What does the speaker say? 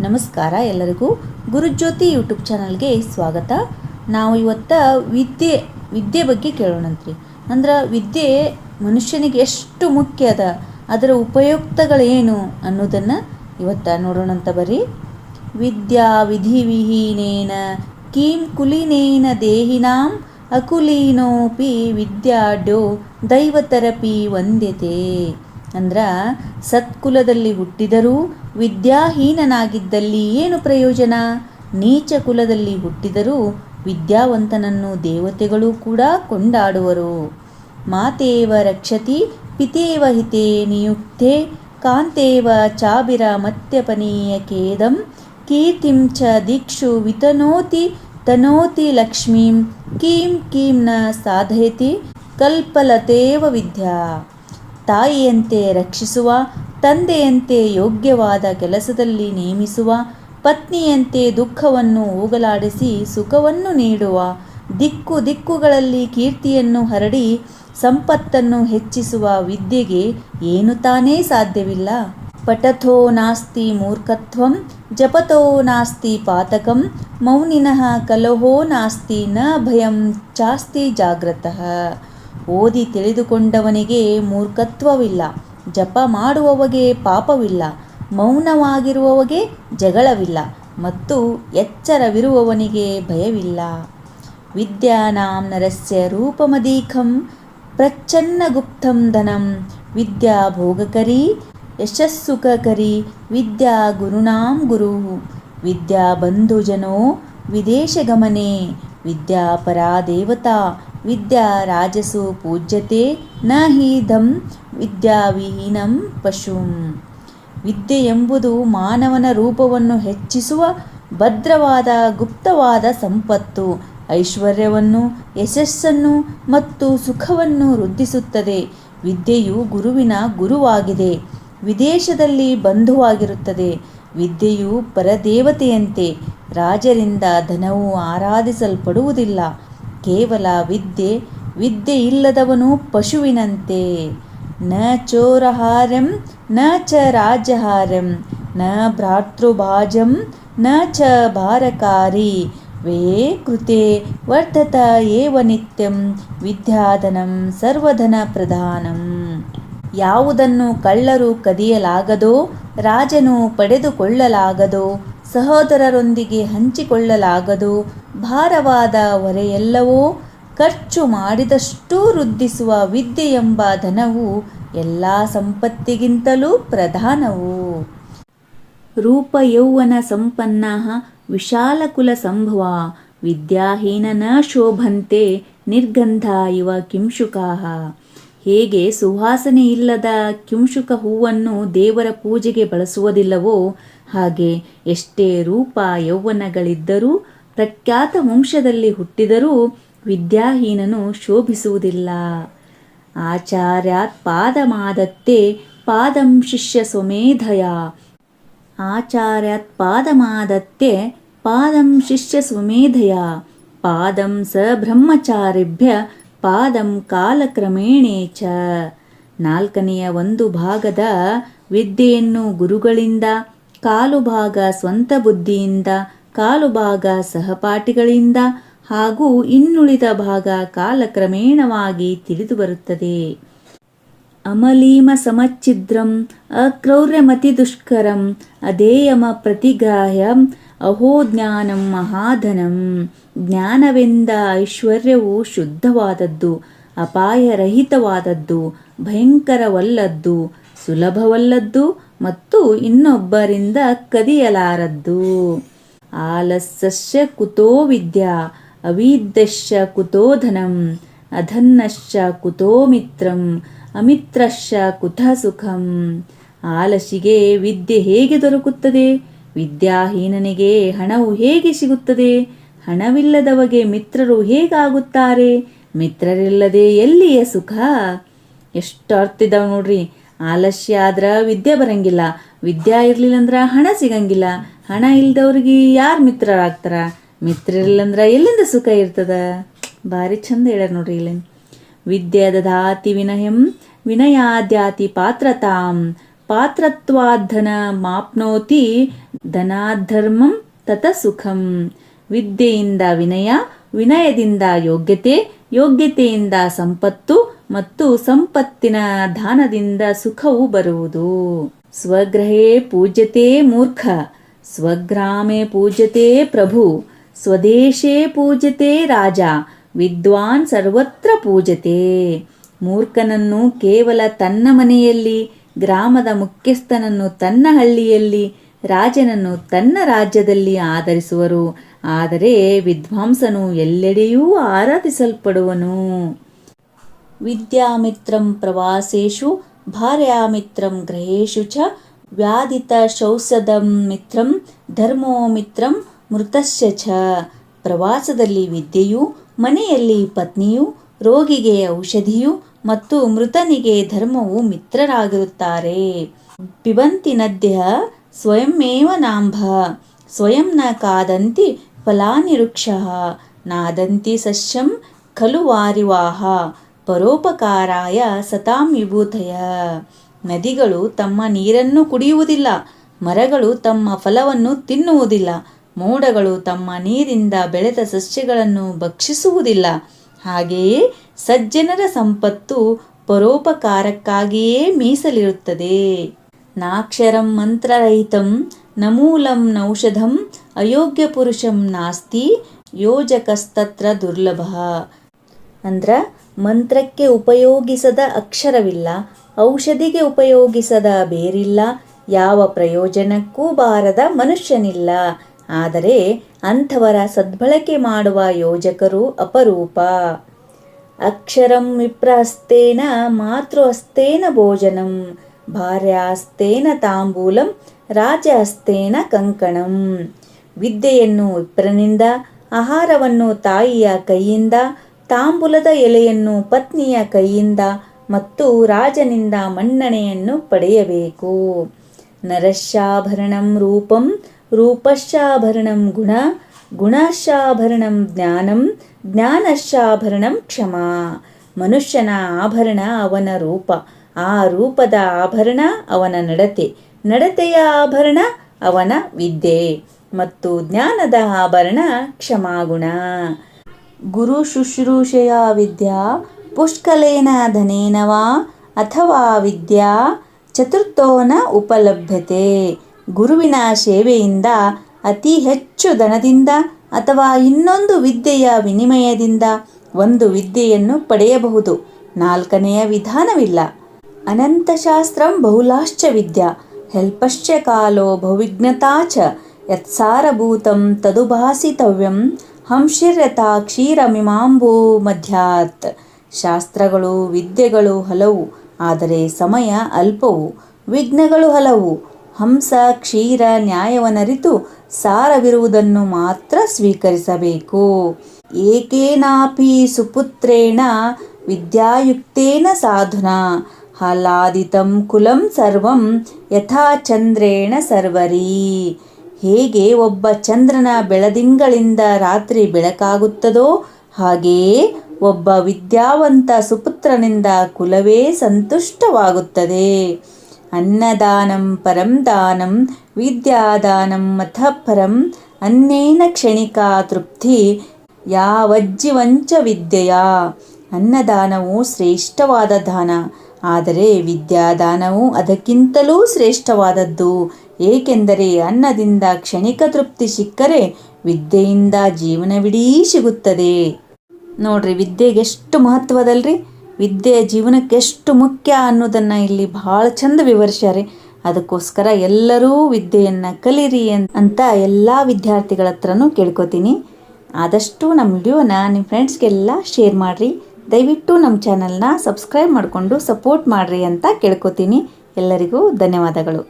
ನಮಸ್ಕಾರ ಎಲ್ಲರಿಗೂ. ಗುರುಜ್ಯೋತಿ ಯೂಟ್ಯೂಬ್ ಚಾನಲ್ಗೆ ಸ್ವಾಗತ. ನಾವು ಇವತ್ತು ವಿದ್ಯೆ ಬಗ್ಗೆ ಕೇಳೋಣಂತ್ರಿ. ಅಂದ್ರೆ ವಿದ್ಯೆ ಮನುಷ್ಯನಿಗೆ ಎಷ್ಟು ಮುಖ್ಯ ಅದ, ಅದರ ಉಪಯುಕ್ತಗಳೇನು ಅನ್ನೋದನ್ನು ಇವತ್ತು ನೋಡೋಣಂತ ಬರ್ರಿ. ವಿದ್ಯಾ ವಿಧಿವಿಹೀನೇನ ಕೀಂ ಕುಲೀನೇನ ದೇಹಿನಾಂ ಅಕುಲೀನೋಪಿ ವಿದ್ಯಾಢ್ಯೋ ದೈವತರಪಿ ವಂದ್ಯತೆ. ಅಂದ್ರೆ ಸತ್ಕುಲದಲ್ಲಿ ಹುಟ್ಟಿದರೂ ವಿದ್ಯಾಹೀನನಾಗಿದ್ದಲ್ಲಿ ಏನು ಪ್ರಯೋಜನ? ನೀಚ ಕುಲದಲ್ಲಿ ಹುಟ್ಟಿದರೂ ವಿದ್ಯಾವಂತನನ್ನು ದೇವತೆಗಳು ಕೂಡ ಕೊಂಡಾಡುವರು. ಮಾತೇವ ರಕ್ಷತಿ ಪಿತೇವ ಹಿತೇ ನಿಯುಕ್ತೆ ಕಾಂತೇವ ಚಾಬಿರ ಮತ್ಯಪನೀಯಕೇದಂ ಕೀರ್ತಿಂ ಚ ದೀಕ್ಷು ವಿತನೋತಿ ತನೋತಿ ಲಕ್ಷ್ಮೀಂ ಕೀಂ ಕೀಂ ನ ಸಾಧಯತಿ ಕಲ್ಪಲತೇವ ವಿದ್ಯಾ. ತಾಯಿಯಂತೆ ರಕ್ಷಿಸುವ, ತಂದೆಯಂತೆ ಯೋಗ್ಯವಾದ ಕೆಲಸದಲ್ಲಿ ನೇಮಿಸುವ, ಪತ್ನಿಯಂತೆ ದುಃಖವನ್ನು ಹೋಗಲಾಡಿಸಿ ಸುಖವನ್ನು ನೀಡುವ, ದಿಕ್ಕು ದಿಕ್ಕುಗಳಲ್ಲಿ ಕೀರ್ತಿಯನ್ನು ಹರಡಿ ಸಂಪತ್ತನ್ನು ಹೆಚ್ಚಿಸುವ ವಿದ್ಯೆಗೆ ಏನು ತಾನೇ ಸಾಧ್ಯವಿಲ್ಲ. ಪಠತೋ ನಾಸ್ತಿ ಮೂರ್ಖತ್ವಂ ಜಪತೋ ನಾಸ್ತಿ ಪಾತಕಂ ಮೌನಿನಃ ಕಲಹೋ ನಾಸ್ತಿ ನ ಭಯಂ ಚಾಸ್ತಿ ಜಾಗ್ರತಃ. ಓದಿ ತಿಳಿದುಕೊಂಡವನಿಗೆ ಮೂರ್ಖತ್ವವಿಲ್ಲ, ಜಪ ಮಾಡುವವಗೆ ಪಾಪವಿಲ್ಲ, ಮೌನವಾಗಿರುವವಗೆ ಜಗಳವಿಲ್ಲ ಮತ್ತು ಎಚ್ಚರವಿರುವವನಿಗೆ ಭಯವಿಲ್ಲ. ವಿದ್ಯಾನಾಂ ನರಸ್ಯ ರೂಪಮದೀಖಂ ಪ್ರಚ್ಛನ್ನ ಗುಪ್ತಂ ಧನಂ ವಿದ್ಯಾ ಭೋಗಕರಿ ಯಶಸ್ಸುಖಕರಿ ವಿದ್ಯಾ ಗುರುಣಾಂ ಗುರು. ವಿದ್ಯಾ ಬಂಧುಜನೋ ವಿದೇಶಗಮನೆ ವಿದ್ಯಾ ಪರಾ ದೇವತಾ ವಿದ್ಯಾ ರಾಜಸು ಪೂಜ್ಯತೆ ನ ಹಿ ಧಂ ವಿದ್ಯಾವಿಹೀನಂ ಪಶುಂ. ವಿದ್ಯೆ ಎಂಬುದು ಮಾನವನ ರೂಪವನ್ನು ಹೆಚ್ಚಿಸುವ ಭದ್ರವಾದ ಗುಪ್ತವಾದ ಸಂಪತ್ತು. ಐಶ್ವರ್ಯವನ್ನು, ಯಶಸ್ಸನ್ನು ಮತ್ತು ಸುಖವನ್ನು ವೃದ್ಧಿಸುತ್ತದೆ. ವಿದ್ಯೆಯು ಗುರುವಿನ ಗುರುವಾಗಿದೆ, ವಿದೇಶದಲ್ಲಿ ಬಂಧುವಾಗಿರುತ್ತದೆ. ವಿದ್ಯೆಯು ಪರದೇವತೆಯಂತೆ. ರಾಜರಿಂದ ಧನವು ಆರಾಧಿಸಲ್ಪಡುವುದಿಲ್ಲ. ಕೇವಲ ವಿದ್ಯೆ ಇಲ್ಲದವನು ಪಶುವಿನಂತೆ. ನ ಚೋರಹಾರ್ಯಂ ನ ಚ ರಾಜ್ಯಹಾರ್ಯಂ ನ ಭ್ರಾತೃಭಾಜಂ ನ ಚ ಭಾರಕಾರಿ ವೇ ಕೃತೆ ವರ್ಧತ ಏವ ನಿತ್ಯಂ ವಿದ್ಯಾಧನಂ ಸರ್ವಧನ ಪ್ರಧಾನಂ. ಯಾವುದನ್ನು ಕಳ್ಳರು ಕದಿಯಲಾಗದೋ, ರಾಜನು ಪಡೆದುಕೊಳ್ಳಲಾಗದೋ, ಸಹೋದರರೊಂದಿಗೆ ಹಂಚಿಕೊಳ್ಳಲಾಗದೋ ಭಾರವಾದ ಹೊರೆಯೆಲ್ಲವೋ ಖರ್ಚು ಮಾಡಿದಷ್ಟೂ ವೃದ್ಧಿಸುವ ವಿದ್ಯೆ ಎಂಬ ಧನವು ಎಲ್ಲ ಸಂಪತ್ತಿಗಿಂತಲೂ ಪ್ರಧಾನವು. ರೂಪ ಯೌವನ ಸಂಪನ್ನಃ ವಿಶಾಲಕುಲ ಸಂಭವ ವಿದ್ಯಾಹೀನ ನ ಶೋಭಂತೆ ನಿರ್ಗಂಧ ಇವ ಕಿಂಶುಕಾಃ. ಹೇಗೆ ಸುವಾಸನೆ ಇಲ್ಲದ ಕಿಂಶುಕ ಹೂವನ್ನು ದೇವರ ಪೂಜೆಗೆ ಬಳಸುವುದಿಲ್ಲವೋ ಹಾಗೆ ಎಷ್ಟೇ ರೂಪ ಯೌವನಗಳಿದ್ದರೂ ಪ್ರಖ್ಯಾತ ವಂಶದಲ್ಲಿ ಹುಟ್ಟಿದರೂ ವಿದ್ಯಾಹೀನನು ಶೋಭಿಸುವುದಿಲ್ಲ. ಆಚಾರ್ಯಾತ್ ಪಾದಮಾದತ್ತೆ ಪಾದಂ ಶಿಷ್ಯ ಸ್ವಮೇಧಯ. ಆಚಾರ್ಯಾತ್ ಪಾದಮಾದತ್ತೆ ಪಾದಂ ಶಿಷ್ಯ ಸ್ವಮೇಧಯ ಪಾದಂ ಸ ಬ್ರಹ್ಮಚಾರಿಭ್ಯ ಪಾದಂ ಕಾಲಕ್ರಮೇಣೇ ಚ. 4ನೇ ಒಂದು ಭಾಗದ ವಿದ್ಯೆಯನ್ನು ಗುರುಗಳಿಂದ, ಕಾಲು ಭಾಗ ಸ್ವಂತ ಬುದ್ಧಿಯಿಂದ, ಕಾಲು ಭಾಗ ಸಹಪಾಠಿಗಳಿಂದ ಹಾಗೂ ಇನ್ನುಳಿದ ಭಾಗ ಕಾಲಕ್ರಮೇಣವಾಗಿ ತಿಳಿದು ಬರುತ್ತದೆ. ಅಮಲೀಮ ಸಮಚ್ಛಿದ್ರಂ ಅಕ್ರೌರ್ಯಮತಿ ದುಷ್ಕರಂ ಅಧೇಯಮ ಪ್ರತಿಗ್ರಾಹ್ಯಂ ಅಹೋ ಜ್ಞಾನಂ ಮಹಾಧನಂ. ಜ್ಞಾನವೆಂದ ಐಶ್ವರ್ಯವು ಶುದ್ಧವಾದದ್ದು, ಅಪಾಯರಹಿತವಾದದ್ದು, ಭಯಂಕರವಲ್ಲದ್ದು, ಸುಲಭವಲ್ಲದ್ದು ಮತ್ತು ಇನ್ನೊಬ್ಬರಿಂದ ಕದಿಯಲಾರದ್ದು. ಆಲಸ್ಯಸ್ಯ ಕುತೋ ವಿದ್ಯಾ ಅವಿದ್ಯಶ್ಚ ಕುತೋ ಧನಂ ಅಧನ್ನಶ್ಚ ಕುತೋ ಮಿತ್ರಂ ಅಮಿತ್ರಶ್ಚ ಕುತಃ ಸುಖಂ. ಆಲಸಿಗೆ ವಿದ್ಯೆ ಹೇಗೆ ದೊರಕುತ್ತದೆ? ವಿದ್ಯಾಹೀನನಿಗೆ ಹಣವು ಹೇಗೆ ಸಿಗುತ್ತದೆ? ಹಣವಿಲ್ಲದವಗೆ ಮಿತ್ರರು ಹೇಗಾಗುತ್ತಾರೆ? ಮಿತ್ರರಿಲ್ಲದೆ ಎಲ್ಲಿಯ ಸುಖ? ಎಷ್ಟು ಅರ್ಥ ಇದಾವೆ ನೋಡ್ರಿ. ಆಲಸ್ಯ ಆದ್ರೆ ವಿದ್ಯೆ ಬರಂಗಿಲ್ಲ, ವಿದ್ಯಾ ಇರ್ಲಿಲ್ಲಂದ್ರೆ ಹಣ ಸಿಗಂಗಿಲ್ಲ, ಹಣ ಇಲ್ದವ್ರಿಗೆ ಯಾರು ಮಿತ್ರರಾಗ್ತಾರ? ಮಿತ್ರರಿಲ್ಲಂದ್ರೆ ಎಲ್ಲಿಂದ ಸುಖ ಇರ್ತದ? ಭಾರಿ ಚಂದ ಹೇಳ್ಯಾರ ನೋಡ್ರಿ ಇಲ್ಲಿ. ವಿದ್ಯೆ ದದಾತಿ ವಿನಯಂ ವಿನಯಾದ್ಯಾತಿ ಪಾತ್ರತಾಂ ಪಾತ್ರತ್ವಾಧನ ಮಾಪ್ನೋತಿ ಧನಾಧರ್ಮಂ ತತ ಸುಖಂ. ವಿದ್ಯೆಯಿಂದ ವಿನಯ, ವಿನಯದಿಂದ ಯೋಗ್ಯತೆ, ಯೋಗ್ಯತೆಯಿಂದ ಸಂಪತ್ತು ಮತ್ತು ಸಂಪತ್ತಿನ ದಾನದಿಂದ ಸುಖವು ಬರುವುದು. ಸ್ವಗೃಹೇ ಪೂಜ್ಯತೆ ಮೂರ್ಖ, ಸ್ವಗ್ರಾಮೇ ಪೂಜ್ಯತೆ ಪ್ರಭು, ಸ್ವದೇಶೇ ಪೂಜ್ಯತೆ ರಾಜ, ವಿದ್ವಾನ್ ಸರ್ವತ್ರ ಪೂಜ್ಯತೆ. ಮೂರ್ಖನನ್ನು ಕೇವಲ ತನ್ನ ಮನೆಯಲ್ಲಿ, ಗ್ರಾಮದ ಮುಖ್ಯಸ್ಥನನ್ನು ತನ್ನ ಹಳ್ಳಿಯಲ್ಲಿ, ರಾಜನನ್ನು ತನ್ನ ರಾಜ್ಯದಲ್ಲಿ ಆದರಿಸುವರು. ಆದರೆ ವಿದ್ವಾಂಸನು ಎಲ್ಲೆಡೆಯೂ ಆರಾಧಿಸಲ್ಪಡುವನು. ವಿದ್ಯಾಮಿತ್ರಂ ಪ್ರವಾಸೇಷು, ಭಾರ್ಯಾಮಿತ್ರಂ ಗೃಹೇಷು ಚ, ವ್ಯಾಧಿತ ಶೌಸದಂ ಮಿತ್ರಂ, ಧರ್ಮೋ ಮಿತ್ರಂ ಮೃತಸ್ಯ ಚ. ಪ್ರವಾಸದಲ್ಲಿ ವಿದ್ಯೆಯು, ಮನೆಯಲ್ಲಿ ಪತ್ನಿಯು, ರೋಗಿಗೆ ಔಷಧಿಯು ಮತ್ತು ಮೃತನಿಗೆ ಧರ್ಮವು ಮಿತ್ರರಾಗಿರುತ್ತಾರೆ. ಪಿಬಂತಿ ನದ್ಯಃ ಸ್ವಯಮೇವ ನಾಂಭ, ಸ್ವಯಂ ನ ಖಾದಂತಿ ಫಲಾನಿ ವೃಕ್ಷಃ, ನಾದಂತಿ ಸಸ್ಯಂ ಖಲು ವಾರಿವಾಹ, ಪರೋಪಕಾರಾಯ ಸತಾಂ ವಿಭೂತಯ. ನದಿಗಳು ತಮ್ಮ ನೀರನ್ನು ಕುಡಿಯುವುದಿಲ್ಲ, ಮರಗಳು ತಮ್ಮ ಫಲವನ್ನು ತಿನ್ನುವುದಿಲ್ಲ, ಮೋಡಗಳು ತಮ್ಮ ನೀರಿಂದ ಬೆಳೆದ ಸಸ್ಯಗಳನ್ನು ಭಕ್ಷಿಸುವುದಿಲ್ಲ. ಹಾಗೆಯೇ ಸಜ್ಜನರ ಸಂಪತ್ತು ಪರೋಪಕಾರಕ್ಕಾಗಿಯೇ ಮೀಸಲಿರುತ್ತದೆ. ನಾಕ್ಷರಂ ಮಂತ್ರರಹಿತಂ ನ ಮೂಲಂ ನೌಷಧಂ, ಅಯೋಗ್ಯ ಪುರುಷಂ ನಾಸ್ತಿ ಯೋಜಕಸ್ತತ್ರ ದುರ್ಲಭ. ಅಂದ್ರ ಮಂತ್ರಕ್ಕೆ ಉಪಯೋಗಿಸದ ಅಕ್ಷರವಿಲ್ಲ, ಔಷಧಿಗೆ ಉಪಯೋಗಿಸದ ಬೇರಿಲ್ಲ, ಯಾವ ಪ್ರಯೋಜನಕ್ಕೂ ಬಾರದ ಮನುಷ್ಯನಿಲ್ಲ. ಆದರೆ ಅಂಥವರ ಸದ್ಬಳಕೆ ಮಾಡುವ ಯೋಜಕರು ಅಪರೂಪ. ಅಕ್ಷರಂ ವಿಪ್ರಹಸ್ತೇನ ಮಾತೃಹಸ್ತೇನ ಭೋಜನಂ, ಭಾರ್ಯಾಹಸ್ತೇನ ತಾಂಬೂಲಂ, ರಾಜಹಸ್ತೇನ ಕಂಕಣಂ. ವಿದ್ಯೆಯನ್ನು ವಿಪ್ರನಿಂದ, ಆಹಾರವನ್ನು ತಾಯಿಯ ಕೈಯಿಂದ, ತಾಂಬೂಲದ ಎಲೆಯನ್ನು ಪತ್ನಿಯ ಕೈಯಿಂದ ಮತ್ತು ರಾಜನಿಂದ ಮನ್ನಣೆಯನ್ನು ಪಡೆಯಬೇಕು. ನರಶ್ಚಾಭರಣಂ ರೂಪಂ, ರೂಪಶ್ಚಾಭರಣಂ ಗುಣ, ಗುಣಶ್ಚಾಭರಣಂ ಜ್ಞಾನಂ, ಜ್ಞಾನಶ್ಚಾಭರಣಂ ಕ್ಷಮಾ. ಮನುಷ್ಯನ ಆಭರಣ ಅವನ ರೂಪ, ಆ ರೂಪದ ಆಭರಣ ಅವನ ನಡತೆ, ನಡತೆಯ ಆಭರಣ ಅವನ ವಿದ್ಯೆ ಮತ್ತು ಜ್ಞಾನದ ಆಭರಣ ಕ್ಷಮಾಗುಣ. ಗುರು ಶುಶ್ರೂಷೆಯ ವಿದ್ಯಾ ಪುಷ್ಕಲೇನ ಧನೇನ ವಾ, ಅಥವಾ ವಿದ್ಯಾ ಚತುರ್ಥೋನ ಉಪಲಭ್ಯತೆ. ಗುರುವಿನ ಸೇವೆಯಿಂದ ಅತಿ ಹೆಚ್ಚು ಧನದಿಂದ ಅಥವಾ ಇನ್ನೊಂದು ವಿದ್ಯೆಯ ವಿನಿಮಯದಿಂದ ಒಂದು ವಿದ್ಯೆಯನ್ನು ಪಡೆಯಬಹುದು. ನಾಲ್ಕನೆಯ ವಿಧಾನವಿಲ್ಲ. ಅನಂತಶಾಸ್ತ್ರಂ ಬಹುಲಾಶ್ಚ ವಿದ್ಯಾ, ಹೆಲ್ಪಶ್ಚ ಕಾಲೋ ಬಹುವಿಜ್ಞತಾ ಚ, ಯತ್ಸಾರಭೂತಂ ತದುಭಾಸಿತವ್ಯಂ, ಹಂಶಿರ್ಯಥಾ ಕ್ಷೀರಮಿಮಾಂಬೂ ಮಧ್ಯಾತ್. ಶಾಸ್ತ್ರಗಳು, ವಿದ್ಯೆಗಳು ಹಲವು, ಆದರೆ ಸಮಯ ಅಲ್ಪವು. ವಿಘ್ನಗಳು ಹಲವು. ಹಂಸ ಕ್ಷೀರ ನ್ಯಾಯವನ್ನರಿತು ಸಾರವಿರುವುದನ್ನು ಮಾತ್ರ ಸ್ವೀಕರಿಸಬೇಕು. ಏಕೇನಾಪಿ ಸುಪುತ್ರೇಣ ವಿದ್ಯಾಯುಕ್ತೇನ ಸಾಧುನಾ, ಹಲಾದಿತಂ ಕುಲಂ ಸರ್ವಂ ಯಥಾ ಚಂದ್ರೇಣ ಸರ್ವರೀ. ಹೇಗೆ ಒಬ್ಬ ಚಂದ್ರನ ಬೆಳದಿಂಗಳಿಂದ ರಾತ್ರಿ ಬೆಳಕಾಗುತ್ತದೋ ಹಾಗೆಯೇ ಒಬ್ಬ ವಿದ್ಯಾವಂತ ಸುಪುತ್ರನಿಂದ ಕುಲವೇ ಸಂತುಷ್ಟವಾಗುತ್ತದೆ. ಅನ್ನದಾನಂ ಪರಂ ದಾನಂ, ವಿದ್ಯಾದಾನಂ ಮತಃ ಪರಂ, ಅನ್ನೇನ ಕ್ಷಣಿಕಾ ತೃಪ್ತಿ ಯಾವಜ್ಜೀವಂಚ ವಿದ್ಯೆಯ. ಅನ್ನದಾನವು ಶ್ರೇಷ್ಠವಾದ ದಾನ, ಆದರೆ ವಿದ್ಯಾದಾನವು ಅದಕ್ಕಿಂತಲೂ ಶ್ರೇಷ್ಠವಾದದ್ದು. ಏಕೆಂದರೆ ಅನ್ನದಿಂದ ಕ್ಷಣಿಕ ತೃಪ್ತಿ ಸಿಕ್ಕರೆ ವಿದ್ಯೆಯಿಂದ ಜೀವನವಿಡೀ ಸಿಗುತ್ತದೆ. ನೋಡ್ರಿ, ವಿದ್ಯೆಗೆ ಎಷ್ಟು ಮಹತ್ವದಲ್ರಿ. ವಿದ್ಯೆ ಜೀವನಕ್ಕೆ ಎಷ್ಟು ಮುಖ್ಯ ಅನ್ನೋದನ್ನು ಇಲ್ಲಿ ಭಾಳ ಚಂದ ವಿವರಿಸ್ಯಾರೆ. ಅದಕ್ಕೋಸ್ಕರ ಎಲ್ಲರೂ ವಿದ್ಯೆಯನ್ನು ಕಲೀರಿ ಅಂತ ಎಲ್ಲ ವಿದ್ಯಾರ್ಥಿಗಳ ಹತ್ರನೂ ಕೇಳ್ಕೊತೀನಿ. ಆದಷ್ಟು ನಮ್ಮ ವಿಡಿಯೋನ ನಿಮ್ಮ ಫ್ರೆಂಡ್ಸ್ಗೆಲ್ಲ ಶೇರ್ ಮಾಡಿರಿ. ದಯವಿಟ್ಟು ನಮ್ಮ ಚಾನಲ್ನ ಸಬ್ಸ್ಕ್ರೈಬ್ ಮಾಡಿಕೊಂಡು ಸಪೋರ್ಟ್ ಮಾಡಿರಿ ಅಂತ ಕೇಳ್ಕೊತೀನಿ. ಎಲ್ಲರಿಗೂ ಧನ್ಯವಾದಗಳು.